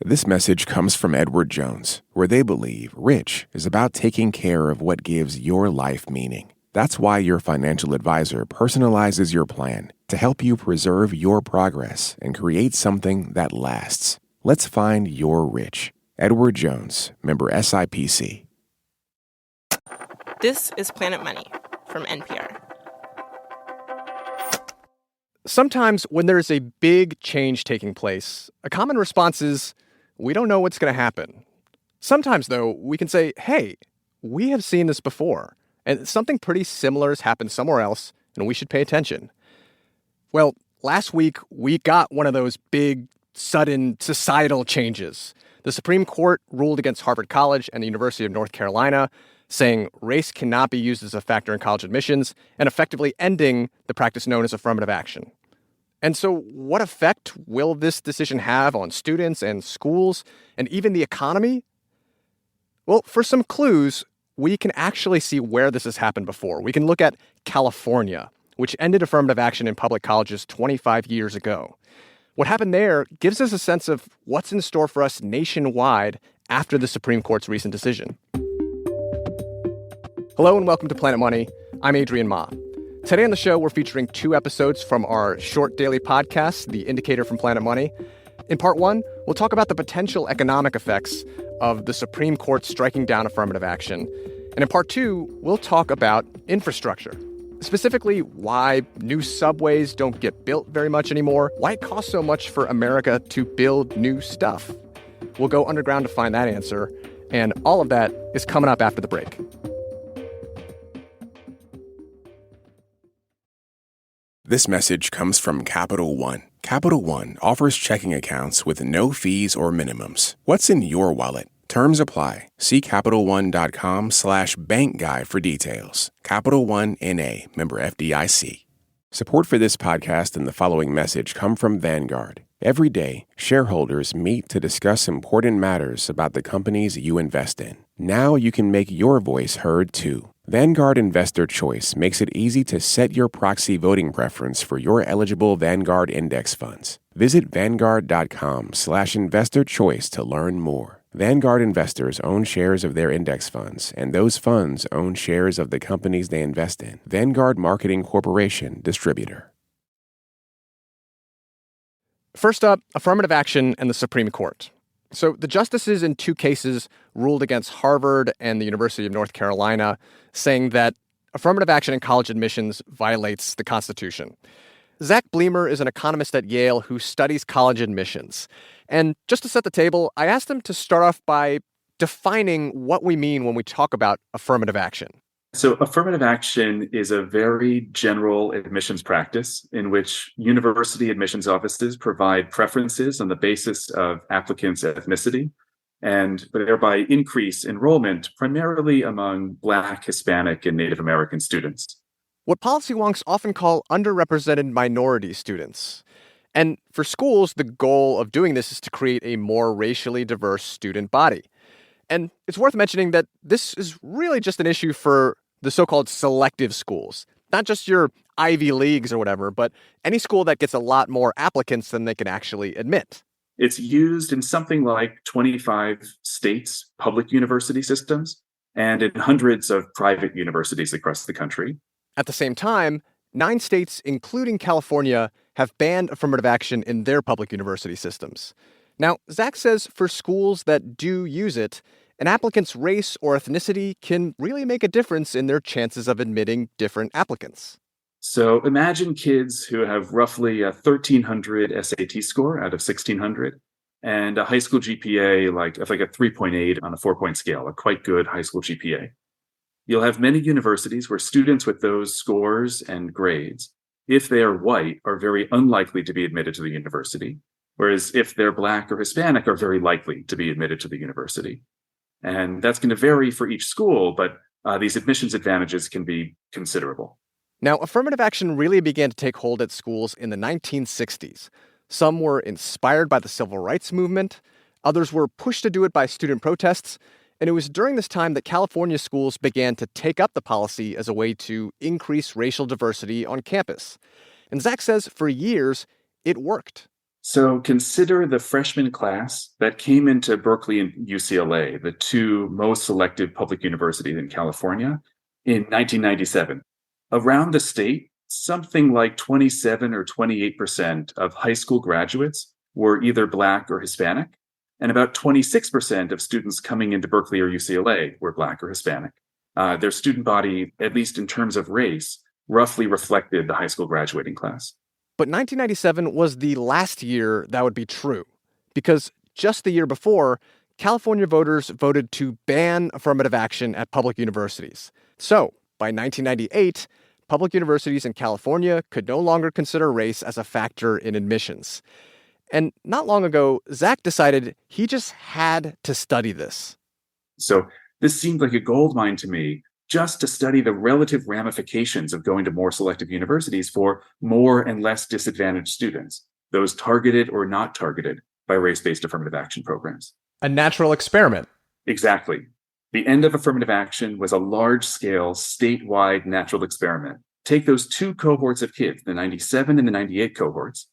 This message comes from Edward Jones, where they believe rich is about taking care of what gives your life meaning. That's why your financial advisor personalizes your plan to help you preserve your progress and create something that lasts. Let's find your rich. Edward Jones, member SIPC. This is Planet Money from NPR. Sometimes when there's a big change taking place, a common response is, we don't know what's going to happen. Sometimes, though, we can say, hey, we have seen this before, and something pretty similar has happened somewhere else, and we should pay attention. Well, last week, we got one of those big, sudden societal changes. The Supreme Court ruled against Harvard College and the University of North Carolina, saying race cannot be used as a factor in college admissions and effectively ending the practice known as affirmative action. And so what effect will this decision have on students and schools and even the economy? Well, for some clues, we can actually see where this has happened before. We can look at California, which ended affirmative action in public colleges 25 years ago. What happened there gives us a sense of what's in store for us nationwide after the Supreme Court's recent decision. Hello and welcome to Planet Money. I'm Adrian Ma. Today on the show, we're featuring 2 episodes from our short daily podcast, The Indicator from Planet Money. In part 1, we'll talk about the potential economic effects of the Supreme Court striking down affirmative action. And in part 2, we'll talk about infrastructure, specifically why new subways don't get built very much anymore, why it costs so much for America to build new stuff. We'll go underground to find that answer, and all of that is coming up after the break. This message comes from Capital One. Capital One offers checking accounts with no fees or minimums. What's in your wallet? Terms apply. See CapitalOne.com/bank guide for details. Capital One N.A., member FDIC. Support for this podcast and the following message come from Vanguard. Every day, shareholders meet to discuss important matters about the companies you invest in. Now you can make your voice heard too. Vanguard Investor Choice makes it easy to set your proxy voting preference for your eligible Vanguard index funds. Visit Vanguard.com/investor choice to learn more. Vanguard investors own shares of their index funds, and those funds own shares of the companies they invest in. Vanguard Marketing Corporation, distributor. First up, affirmative action and the Supreme Court. So the justices in 2 cases ruled against Harvard and the University of North Carolina, saying that affirmative action in college admissions violates the Constitution. Zach Bleemer is an economist at Yale who studies college admissions. And just to set the table, I asked him to start off by defining what we mean when we talk about affirmative action. So affirmative action is a very general admissions practice in which university admissions offices provide preferences on the basis of applicants' ethnicity and thereby increase enrollment primarily among Black, Hispanic, and Native American students. What policy wonks often call underrepresented minority students. And for schools, the goal of doing this is to create a more racially diverse student body. And it's worth mentioning that this is really just an issue for the so-called selective schools, not just your Ivy Leagues or whatever, but any school that gets a lot more applicants than they can actually admit. It's used in something like 25 states' public university systems and in hundreds of private universities across the country. At the same time, 9 states, including California, have banned affirmative action in their public university systems. Now, Zach says for schools that do use it, an applicant's race or ethnicity can really make a difference in their chances of admitting different applicants. So imagine kids who have roughly a 1,300 SAT score out of 1,600 and a high school GPA like a 3.8 on a 4-point scale, a quite good high school GPA. You'll have many universities where students with those scores and grades, if they are white, are very unlikely to be admitted to the university, whereas if they're Black or Hispanic, are very likely to be admitted to the university. And that's going to vary for each school, but these admissions advantages can be considerable. Now, affirmative action really began to take hold at schools in the 1960s. Some were inspired by the civil rights movement. Others were pushed to do it by student protests. And it was during this time that California schools began to take up the policy as a way to increase racial diversity on campus. And Zach says for years, it worked. So consider the freshman class that came into Berkeley and UCLA, the two most selective public universities in California, in 1997. Around the state, something like 27 or 28% of high school graduates were either Black or Hispanic, and about 26% of students coming into Berkeley or UCLA were Black or Hispanic. Their student body, at least in terms of race, roughly reflected the high school graduating class. But 1997 was the last year that would be true, because just the year before, California voters voted to ban affirmative action at public universities. So, by 1998, public universities in California could no longer consider race as a factor in admissions. And not long ago, Zach decided he just had to study this. So this seemed like a goldmine to me, just to study the relative ramifications of going to more selective universities for more and less disadvantaged students, those targeted or not targeted by race-based affirmative action programs. A natural experiment. Exactly. The end of affirmative action was a large-scale, statewide natural experiment. Take those two cohorts of kids, the 97 and the 98 cohorts,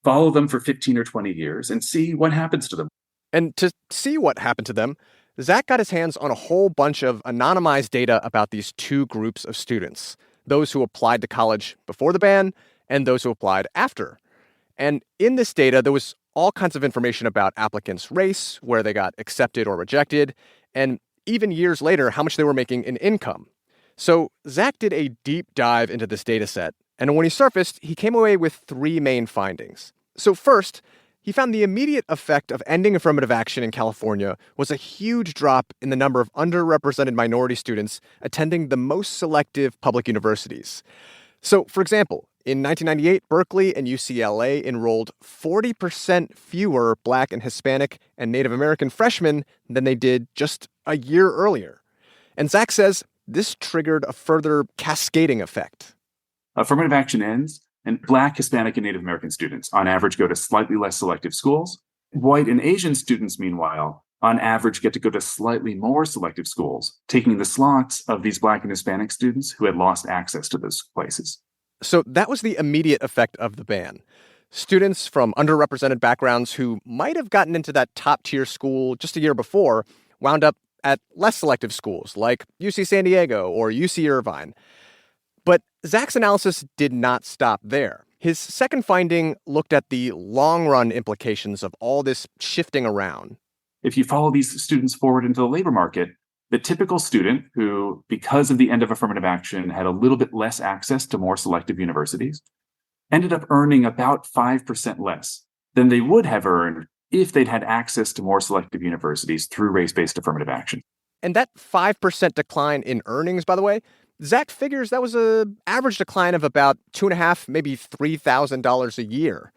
follow them for 15 or 20 years, and see what happens to them. And to see what happened to them, Zach got his hands on a whole bunch of anonymized data about these two groups of students, those who applied to college before the ban and those who applied after. And in this data, there was all kinds of information about applicants' race, where they got accepted or rejected, and even years later, how much they were making in income. So Zach did a deep dive into this data set, and when he surfaced, he came away with three main findings. So first, he found the immediate effect of ending affirmative action in California was a huge drop in the number of underrepresented minority students attending the most selective public universities. So, for example, in 1998, Berkeley and UCLA enrolled 40% fewer Black and Hispanic and Native American freshmen than they did just a year earlier. And Zach says this triggered a further cascading effect. Affirmative action ends, and Black, Hispanic, and Native American students, on average, go to slightly less selective schools. White and Asian students, meanwhile, on average, get to go to slightly more selective schools, taking the slots of these Black and Hispanic students who had lost access to those places. So that was the immediate effect of the ban. Students from underrepresented backgrounds who might have gotten into that top-tier school just a year before wound up at less selective schools like UC San Diego or UC Irvine. But Zach's analysis did not stop there. His second finding looked at the long-run implications of all this shifting around. If you follow these students forward into the labor market, the typical student who, because of the end of affirmative action, had a little bit less access to more selective universities, ended up earning about 5% less than they would have earned if they'd had access to more selective universities through race-based affirmative action. And that 5% decline in earnings, by the way, Zach figures that was an average decline of about $2,500, maybe $3,000 a year.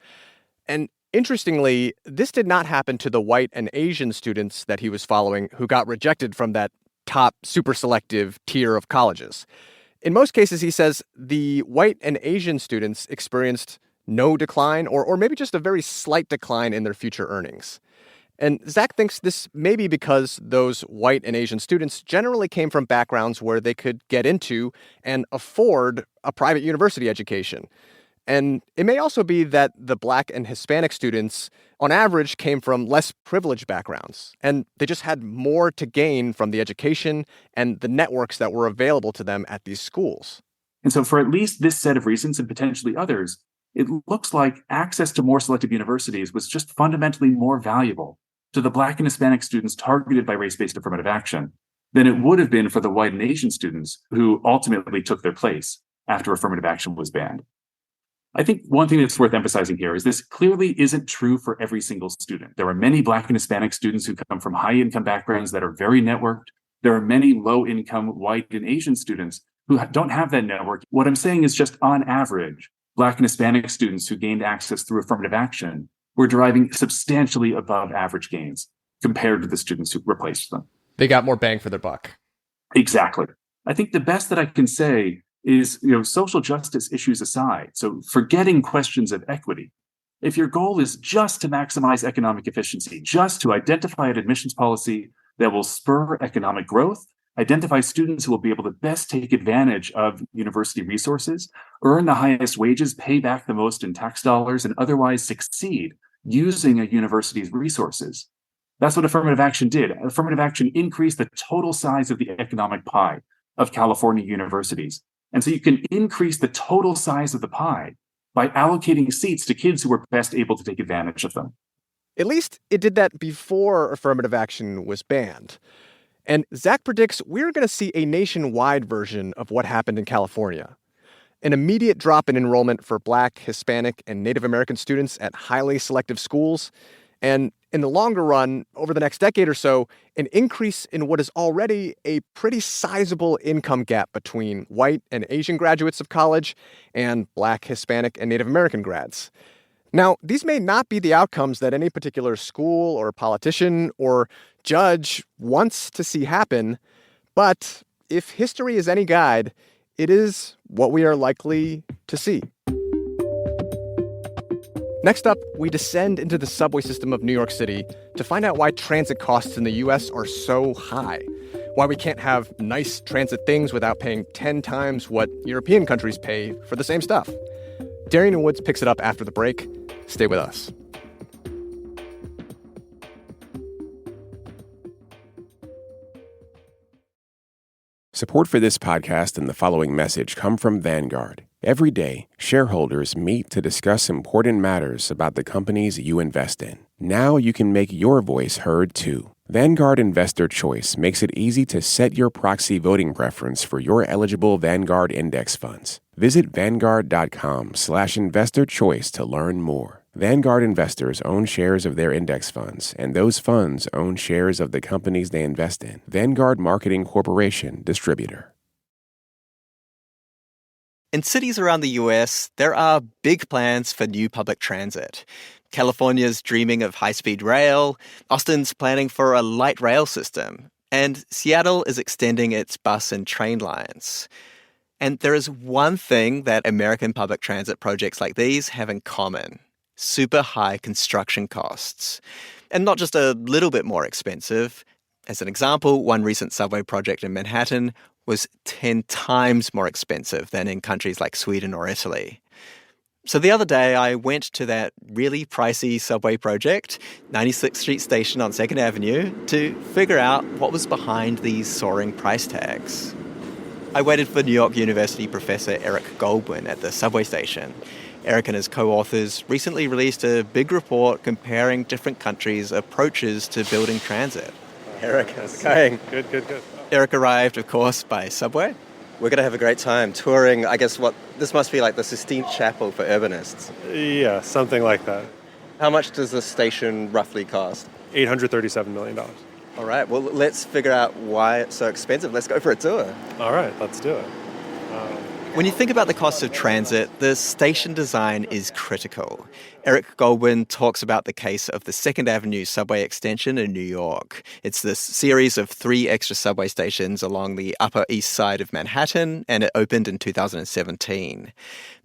And interestingly, this did not happen to the white and Asian students that he was following who got rejected from that top super selective tier of colleges. In most cases, he says, the white and Asian students experienced no decline or maybe just a very slight decline in their future earnings. And Zach thinks this may be because those white and Asian students generally came from backgrounds where they could get into and afford a private university education. And it may also be that the Black and Hispanic students, on average, came from less privileged backgrounds, and they just had more to gain from the education and the networks that were available to them at these schools. And so for at least this set of reasons and potentially others, it looks like access to more selective universities was just fundamentally more valuable to the Black and Hispanic students targeted by race-based affirmative action than it would have been for the white and Asian students who ultimately took their place after affirmative action was banned. I think one thing that's worth emphasizing here is this clearly isn't true for every single student. There are many Black and Hispanic students who come from high-income backgrounds that are very networked. There are many low-income white and Asian students who don't have that network. What I'm saying is just on average, Black and Hispanic students who gained access through affirmative action were deriving substantially above average gains compared to the students who replaced them. They got more bang for their buck. Exactly. I think the best that I can say is, social justice issues aside, so forgetting questions of equity, if your goal is just to maximize economic efficiency, just to identify an admissions policy that will spur economic growth, identify students who will be able to best take advantage of university resources, earn the highest wages, pay back the most in tax dollars, and otherwise succeed using a university's resources. That's what affirmative action did. Affirmative action increased the total size of the economic pie of California universities. And so you can increase the total size of the pie by allocating seats to kids who were best able to take advantage of them. At least it did that before affirmative action was banned. And Zach predicts we're going to see a nationwide version of what happened in California. An immediate drop in enrollment for Black, Hispanic, and Native American students at highly selective schools. And in the longer run, over the next decade or so, an increase in what is already a pretty sizable income gap between white and Asian graduates of college and Black, Hispanic, and Native American grads. Now, these may not be the outcomes that any particular school or politician or judge wants to see happen, but if history is any guide, it is what we are likely to see. Next up, we descend into the subway system of New York City to find out why transit costs in the U.S. are so high, why we can't have nice transit things without paying 10 times what European countries pay for the same stuff. Darian Woods picks it up after the break. Stay with us. Support for this podcast and the following message come from Vanguard. Every day, shareholders meet to discuss important matters about the companies you invest in. Now you can make your voice heard too. Vanguard Investor Choice makes it easy to set your proxy voting preference for your eligible Vanguard index funds. Visit Vanguard.com/investor choice to learn more. Vanguard investors own shares of their index funds, and those funds own shares of the companies they invest in. Vanguard Marketing Corporation, distributor. In cities around the US, there are big plans for new public transit. California's dreaming of high-speed rail, Austin's planning for a light rail system, and Seattle is extending its bus and train lines. And there is one thing that American public transit projects like these have in common: super high construction costs. And not just a little bit more expensive. As an example, one recent subway project in Manhattan was 10 times more expensive than in countries like Sweden or Italy. So the other day, I went to that really pricey subway project, 96th Street Station on 2nd Avenue, to figure out what was behind these soaring price tags. I waited for New York University professor Eric Goldmark at the subway station. Eric and his co-authors recently released a big report comparing different countries' approaches to building transit. Eric, how's it going? Good. Eric arrived, of course, by subway. We're going to have a great time touring, I guess, this must be like the Sistine Chapel for urbanists. Yeah, something like that. How much does the station roughly cost? $837 million. All right, well, let's figure out why it's so expensive. Let's go for a tour. All right, let's do it. When you think about the cost of transit, the station design is critical. Eric Goldwyn talks about the case of the 2nd Avenue subway extension in New York. It's this series of 3 extra subway stations along the Upper East Side of Manhattan, and it opened in 2017.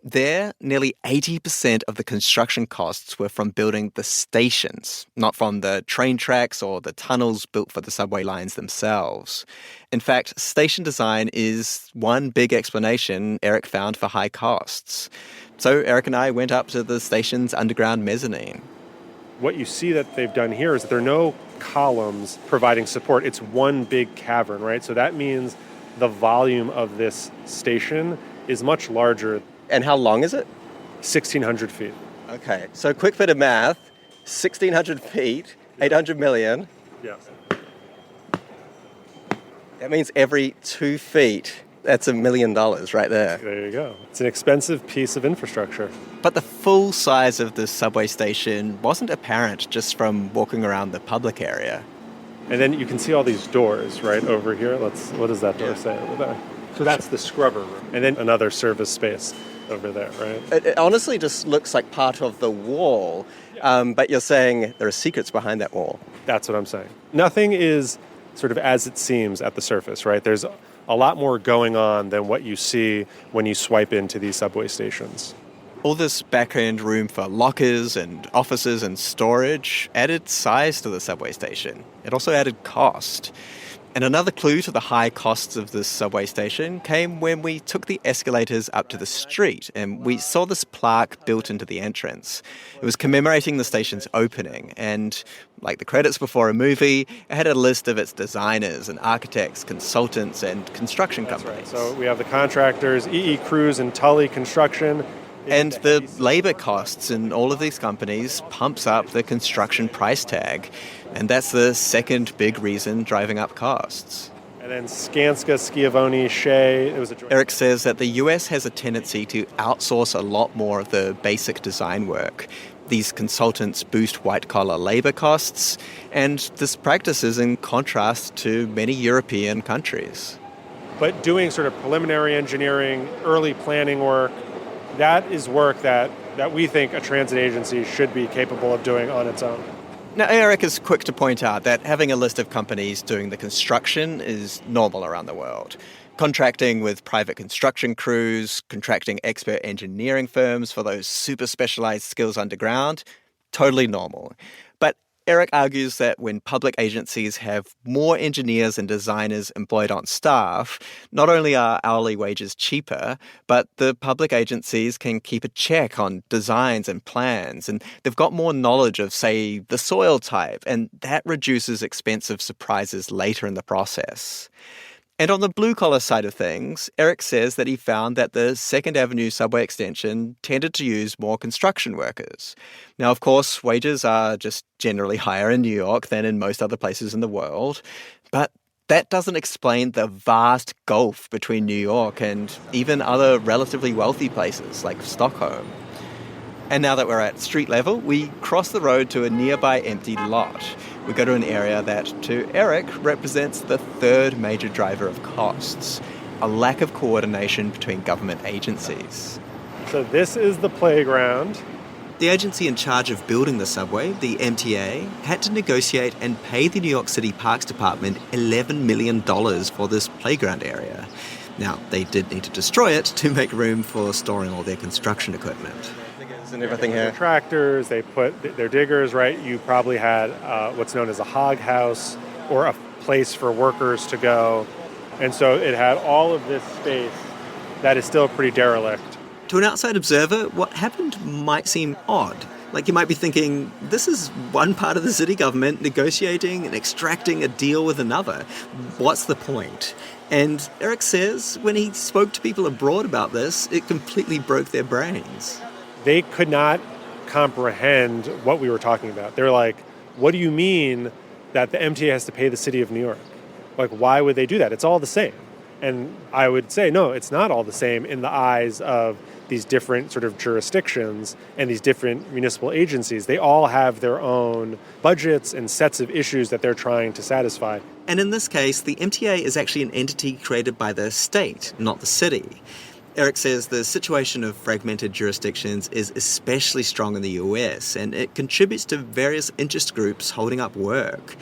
There, nearly 80% of the construction costs were from building the stations, not from the train tracks or the tunnels built for the subway lines themselves. In fact, station design is one big explanation Eric found for high costs. So Eric and I went up to the station's underground mezzanine. What you see that they've done here is that there are no columns providing support. It's one big cavern, right? So that means the volume of this station is much larger. And how long is it? 1,600 feet. Okay, so quick bit of math, 1,600 feet, 800 million. Yes. That means every 2 feet, that's $1 million right there. There you go. It's an expensive piece of infrastructure. But the full size of the subway station wasn't apparent just from walking around the public area. And then you can see all these doors right over here. What does that door say over there? So that's the scrubber room. And then another service space over there, right? It honestly just looks like part of the wall, but you're saying there are secrets behind that wall. That's what I'm saying. Nothing is sort of as it seems at the surface, right? There's a lot more going on than what you see when you swipe into these subway stations. All this back-end room for lockers and offices and storage added size to the subway station. It also added cost. And another clue to the high costs of this subway station came when we took the escalators up to the street and we saw this plaque built into the entrance. It was commemorating the station's opening, and like the credits before a movie, it had a list of its designers and architects, consultants, and construction companies. Right. So we have the contractors, E.E. Cruz and Tully Construction. And the labor costs in all of these companies pumps up the construction price tag. And that's the second big reason driving up costs. And then Skanska, Schiavone, Shea. It was a Eric says that the US has a tendency to outsource a lot more of the basic design work. These consultants boost white-collar labor costs, and this practice is in contrast to many European countries. But doing sort of preliminary engineering, early planning work, that is work that we think a transit agency should be capable of doing on its own. Now, Eric is quick to point out that having a list of companies doing the construction is normal around the world. Contracting with private construction crews, contracting expert engineering firms for those super specialized skills underground, totally normal. But Eric argues that when public agencies have more engineers and designers employed on staff, not only are hourly wages cheaper, but the public agencies can keep a check on designs and plans, and they've got more knowledge of, say, the soil type, and that reduces expensive surprises later in the process. And on the blue-collar side of things, Eric says that he found that the 2nd Avenue subway extension tended to use more construction workers. Now, of course, wages are just generally higher in New York than in most other places in the world, but that doesn't explain the vast gulf between New York and even other relatively wealthy places like Stockholm. And now that we're at street level, we cross the road to a nearby empty lot. We go to an area that, to Eric, represents the third major driver of costs, a lack of coordination between government agencies. So this is the playground. The agency in charge of building the subway, the MTA, had to negotiate and pay the New York City Parks Department $11 million for this playground area. Now, they did need to destroy it to make room for storing all their construction equipment. And everything here. Tractors, they put their diggers, right? You probably had what's known as a hog house or a place for workers to go. And so it had all of this space that is still pretty derelict. To an outside observer, what happened might seem odd. Like you might be thinking, this is one part of the city government negotiating and extracting a deal with another. What's the point? And Eric says when he spoke to people abroad about this, it completely broke their brains. They could not comprehend what we were talking about. They're like, what do you mean that the MTA has to pay the city of New York? Like, why would they do that? It's all the same. And I would say, no, it's not all the same in the eyes of these different sort of jurisdictions and these different municipal agencies. They all have their own budgets and sets of issues that they're trying to satisfy. And in this case, the MTA is actually an entity created by the state, not the city. Eric says the situation of fragmented jurisdictions is especially strong in the US, and it contributes to various interest groups holding up work.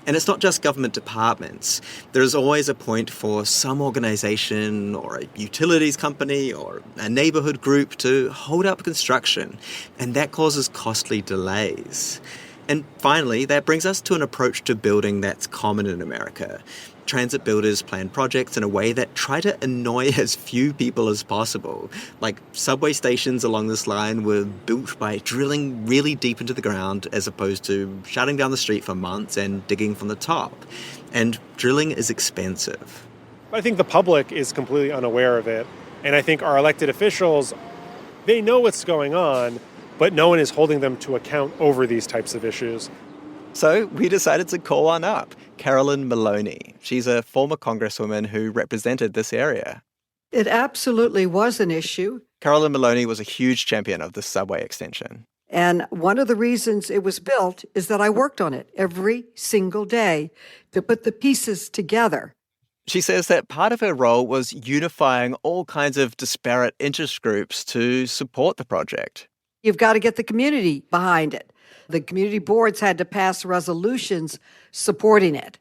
And it's not just government departments. There is always a point for some organization or a utilities company or a neighborhood group to hold up construction, and that causes costly delays. And finally, that brings us to an approach to building that's common in America. Transit builders plan projects in a way that try to annoy as few people as possible. Like subway stations along this line were built by drilling really deep into the ground as opposed to shutting down the street for months and digging from the top. And drilling is expensive. I think the public is completely unaware of it. And I think our elected officials, they know what's going on, but no one is holding them to account over these types of issues. So we decided to call one up, Carolyn Maloney. She's a former congresswoman who represented this area. It absolutely was an issue. Carolyn Maloney was a huge champion of the subway extension. And one of the reasons it was built is that I worked on it every single day to put the pieces together. She says that part of her role was unifying all kinds of disparate interest groups to support the project. You've got to get the community behind it. The community boards had to pass resolutions supporting it.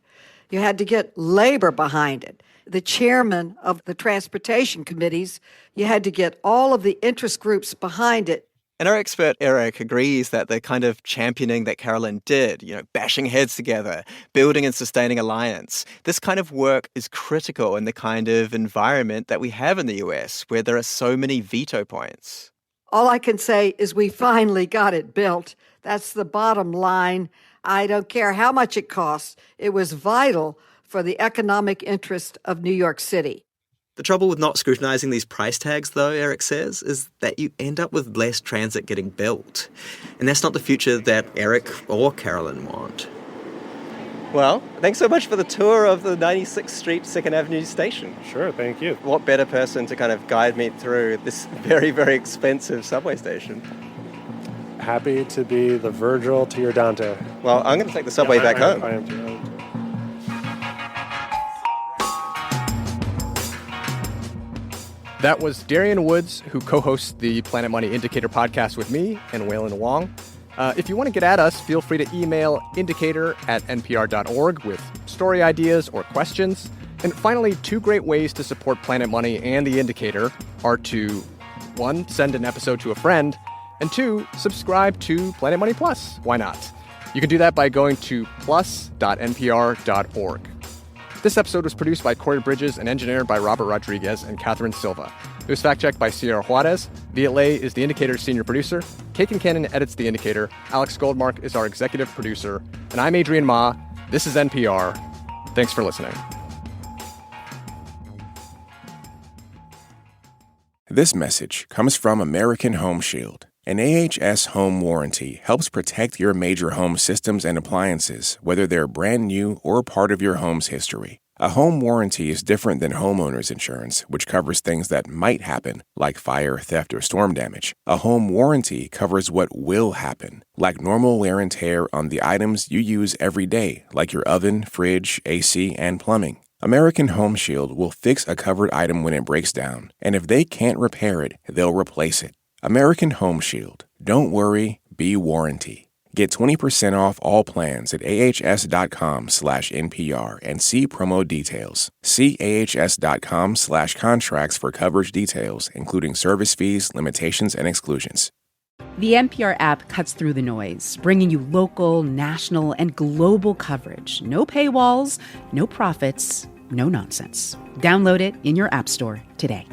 You had to get labor behind it. The chairman of the transportation committees, you had to get all of the interest groups behind it. And our expert, Eric, agrees that the kind of championing that Carolyn did, bashing heads together, building and sustaining alliance, this kind of work is critical in the kind of environment that we have in the US, where there are so many veto points. All I can say is we finally got it built. That's the bottom line. I don't care how much it costs. It was vital for the economic interest of New York City. The trouble with not scrutinizing these price tags, though, Eric says, is that you end up with less transit getting built. And that's not the future that Eric or Carolyn want. Well, thanks so much for the tour of the 96th Street 2nd Avenue station. Sure, thank you. What better person to kind of guide me through this very, very expensive subway station? Happy to be the Virgil to your Dante. Well, I'm going to take the subway back home. I am too. That was Darian Woods, who co-hosts the Planet Money Indicator podcast with me and Waylon Wong. If you want to get at us, feel free to email indicator@npr.org with story ideas or questions. And finally, 2 great ways to support Planet Money and the Indicator are to, 1, send an episode to a friend, and 2, subscribe to Planet Money Plus. Why not? You can do that by going to plus.npr.org. This episode was produced by Corey Bridges and engineered by Robert Rodriguez and Katherine Silva. It was fact-checked by Sierra Juarez. Viet is The Indicator's senior producer. Kate Concannon edits The Indicator. Alex Goldmark is our executive producer. And I'm Adrian Ma. This is NPR. Thanks for listening. This message comes from American Home Shield. An AHS home warranty helps protect your major home systems and appliances, whether they're brand new or part of your home's history. A home warranty is different than homeowner's insurance, which covers things that might happen, like fire, theft, or storm damage. A home warranty covers what will happen, like normal wear and tear on the items you use every day, like your oven, fridge, AC, and plumbing. American Home Shield will fix a covered item when it breaks down, and if they can't repair it, they'll replace it. American Home Shield. Don't worry, be warranty. Get 20% off all plans at ahs.com/NPR and see promo details. See ahs.com/contracts for coverage details, including service fees, limitations, and exclusions. The NPR app cuts through the noise, bringing you local, national, and global coverage. No paywalls, no profits, no nonsense. Download it in your app store today.